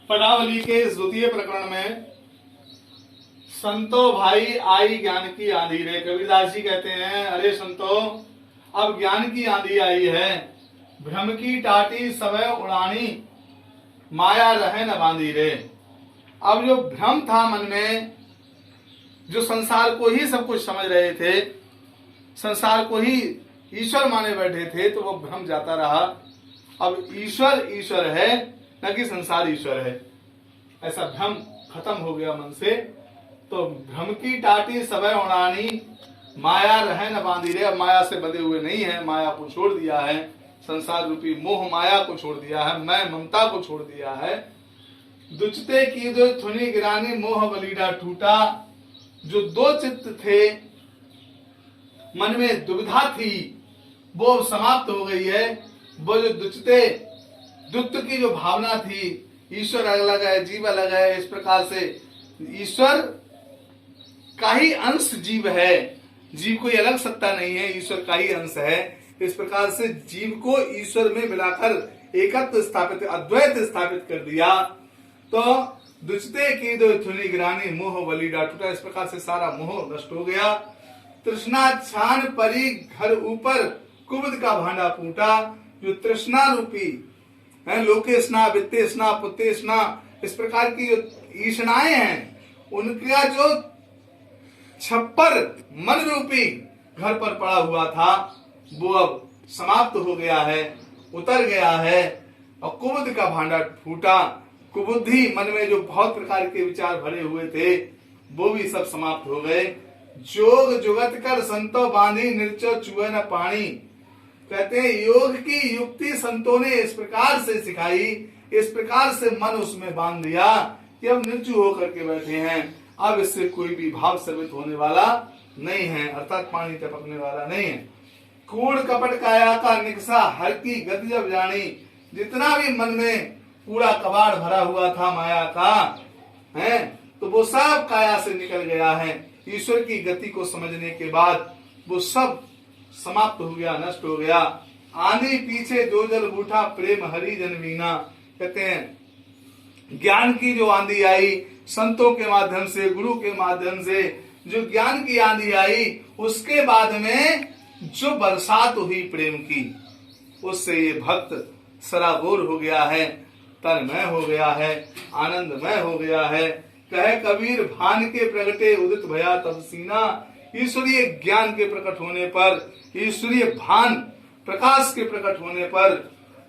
पदावली के इस द्वितीय प्रकरण में संतो भाई आई ज्ञान की आंधी रे। कबीरदास जी कहते हैं, अरे संतो, अब ज्ञान की आंधी आई है, भ्रम की टाटी सवै उड़ानी, माया रहे न बांधी रे। अब जो भ्रम था मन में, जो संसार को ही सब कुछ समझ रहे थे, संसार को ही ईश्वर माने बैठे थे, तो वो भ्रम जाता रहा। अब ईश्वर ईश्वर है, न कि संसार ईश्वर है, ऐसा भ्रम खत्म हो गया मन से। तो भ्रम की टाटी सवै उड़ानी, माया रहे न बांधी रे। अब माया से बंधे हुए नहीं है, माया को छोड़ दिया है, संसार रूपी मोह माया को छोड़ दिया है, मैं ममता को छोड़ दिया है। दुचते की दो थुनी गिरानी, मोह बलीडा टूटा। जो दो चित्त थे, मन में दुविधा थी, वो समाप्त हो गई है। वो जो द्वित्व की जो भावना थी, ईश्वर अलग है, जीव अलग है, इस प्रकार से ईश्वर का ही अंश जीव है, जीव कोई अलग सत्ता नहीं है, ईश्वर का ही अंश है। इस प्रकार से जीव को ईश्वर में मिलाकर एकत्व स्थापित, अद्वैत स्थापित कर दिया। तो दुचते की दो थुनी गिरानी, मोह बलीडा टूटा। इस प्रकार से सारा मोह नष्ट हो गया। तृष्णा छान परी घर ऊपर, कुबद का भांडा फूटा। जो तृष्णा रूपी है, लोकेशना, वित्तेशना, पुत्तेशना, इस प्रकार की जो ईशनाएं हैं, उनका जो छप्पर मन रूपी घर पर पड़ा हुआ था, वो अब समाप्त हो गया है, उतर गया है। और कुबुद्ध का भांडा फूटा। कुबुद्धि, मन में जो बहुत प्रकार के विचार भरे हुए थे, वो भी सब समाप्त हो गए। जोग जुगत कर संतो बांधी, निर्चो चुए न पानी। कहते हैं, योग की युक्ति संतों ने इस प्रकार से सिखाई, इस प्रकार से मन उसमें बांध दिया कि अब निर्जु होकर के बैठे हैं। अब इससे कोई भी भाव सर्वित होने वाला नहीं है, अर्थात पानी टपकने वाला नहीं है। कूड़ कपट काया का निकसा, हर की गति जब जानी। जितना भी मन में कूड़ा कबाड़ भरा हुआ था माया का है, तो वो सब काया से निकल गया है। ईश्वर की गति को समझने के बाद वो सब समाप्त हो गया, नष्ट हो गया। आंधी पीछे जो जल उठा, प्रेम हरि जन मीना। कहते हैं, ज्ञान की जो आंधी आई, संतों के माध्यम से, गुरु के माध्यम से जो ज्ञान की आंधी आई, उसके बाद में जो बरसात हुई प्रेम की, उससे ये भक्त सराबोर हो गया है, तन्मय हो गया है, आनंदमय हो गया है। कहे कबीर, भान के प्रगटे उदित भया तब सीना। ईश्वरीय ज्ञान के प्रकट होने पर, ईश्वरीय भान प्रकाश के प्रकट होने पर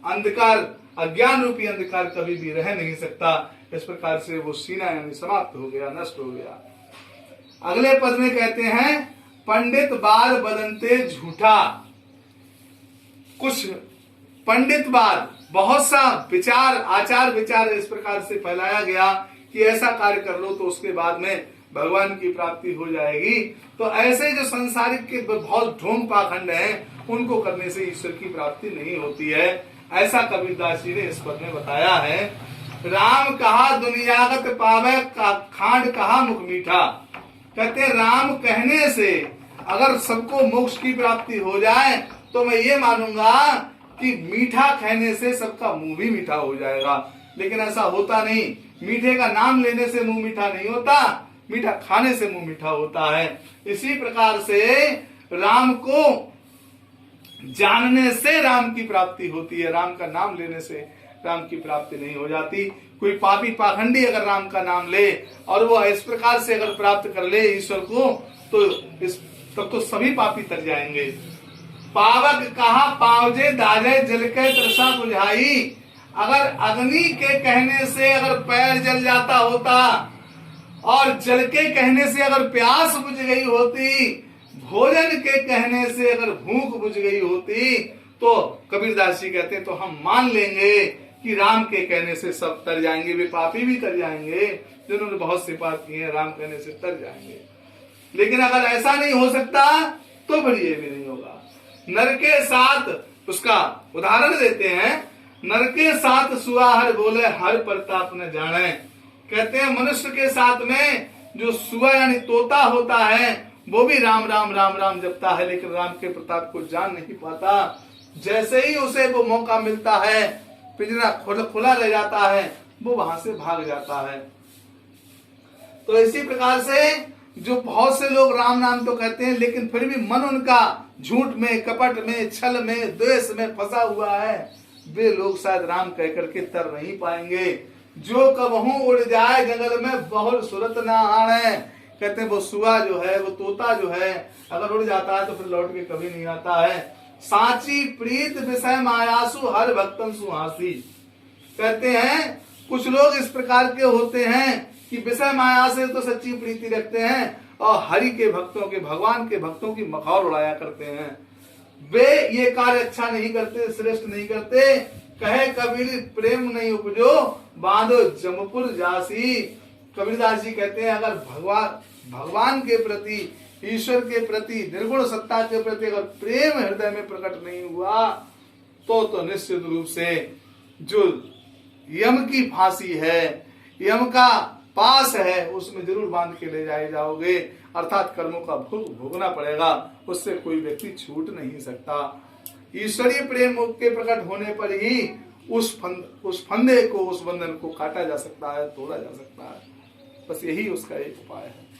अंधकार, अज्ञान रूपी अंधकार कभी भी रह नहीं सकता। इस प्रकार से वो सीना यानी समाप्त हो गया, नष्ट हो गया। अगले पद में कहते हैं, पंडित बार बदनते झूठा। कुछ पंडितवाद, बहुत सा विचार, आचार विचार इस प्रकार से फैलाया गया कि ऐसा कार्य कर लो तो उसके बाद में भगवान की प्राप्ति हो जाएगी। तो ऐसे जो संसारिक के बहुत ढोंग पाखंड हैं, उनको करने से ईश्वर की प्राप्ति नहीं होती है। ऐसा कबीरदास जी ने इस पद में बताया है। राम कहा दुनियागत पावे, खांड कहा मुख मीठा। कहते राम कहने से अगर सबको मोक्ष की प्राप्ति हो जाए, तो मैं ये मानूंगा कि मीठा कहने से सबका मुंह भी मीठा हो जाएगा। लेकिन ऐसा होता नहीं। मीठे का नाम लेने से मुंह मीठा नहीं होता, मीठा खाने से मुंह मीठा होता है। इसी प्रकार से राम को जानने से राम की प्राप्ति होती है, राम का नाम लेने से राम की प्राप्ति नहीं हो जाती। कोई पापी पाखंडी अगर राम का नाम ले और वो इस प्रकार से अगर प्राप्त कर ले ईश्वर को, तो तब तो सभी पापी तर जाएंगे। पावक कहा पावजे दाजे, जल के तृषा बुझाई। अगर अग्नि के कहने से अगर पैर जल जाता होता और जल के कहने से अगर प्यास बुझ गई होती, भोजन के कहने से अगर भूख बुझ गई होती, तो कबीरदास जी कहते हैं तो हम मान लेंगे कि राम के कहने से सब तर जाएंगे। वे पापी भी तर जाएंगे, जिन्होंने बहुत सी पाप किए हैं, राम कहने से तर जाएंगे। लेकिन अगर ऐसा नहीं हो सकता, तो फिर ये भी नहीं होगा। नर के साथ, उसका उदाहरण देते हैं, नर के साथ सुआहर बोले, हर प्रताप न जाने। कहते हैं मनुष्य के साथ में जो सुआ यानी तोता होता है, वो भी राम राम राम राम जपता है, लेकिन राम के प्रताप को जान नहीं पाता। जैसे ही उसे वो मौका मिलता है, पिंजरा खुला रह जाता है, वो वहां से भाग जाता है। तो इसी प्रकार से जो बहुत से लोग राम नाम तो कहते हैं, लेकिन फिर भी मन उनका झूठ में, कपट में, छल में, द्वेष में फंसा हुआ है, वे लोग शायद राम कह करके तर नहीं पाएंगे। जो कबहू उड़ जाए जंगल में बहुत सूरत ना आने, कहते हैं वो सुआ जो है, वो तोता जो है, अगर उड़ जाता है तो फिर लौट के कभी नहीं आता है। साची प्रीत विषय मायासु हर भक्तन सुहासी, कहते हैं कुछ लोग इस प्रकार के होते हैं कि विषय माया से तो सच्ची प्रीति रखते हैं और हरि के भक्तों के, भगवान के भक्तों की मखौल उड़ाया करते हैं। वे ये कार्य अच्छा नहीं करते, श्रेष्ठ नहीं करते। कहे कबीर प्रेम नहीं उपजो बांधो जमपुर जासी। कबीरदास जी कहते हैं अगर भगवान के प्रति, ईश्वर के प्रति, निर्गुण सत्ता के प्रति अगर प्रेम हृदय में प्रकट नहीं हुआ तो निश्चित रूप से जो यम की फांसी है, यम का पास है, उसमें जरूर बांध के ले जाए जाओगे, अर्थात कर्मों का भोग भोगना पड़ेगा, उससे कोई व्यक्ति छूट नहीं सकता। ईश्वरीय प्रेम के प्रकट होने पर ही उस फंदे को, उस बंधन को काटा जा सकता है, तोड़ा जा सकता है। बस यही उसका एक उपाय है।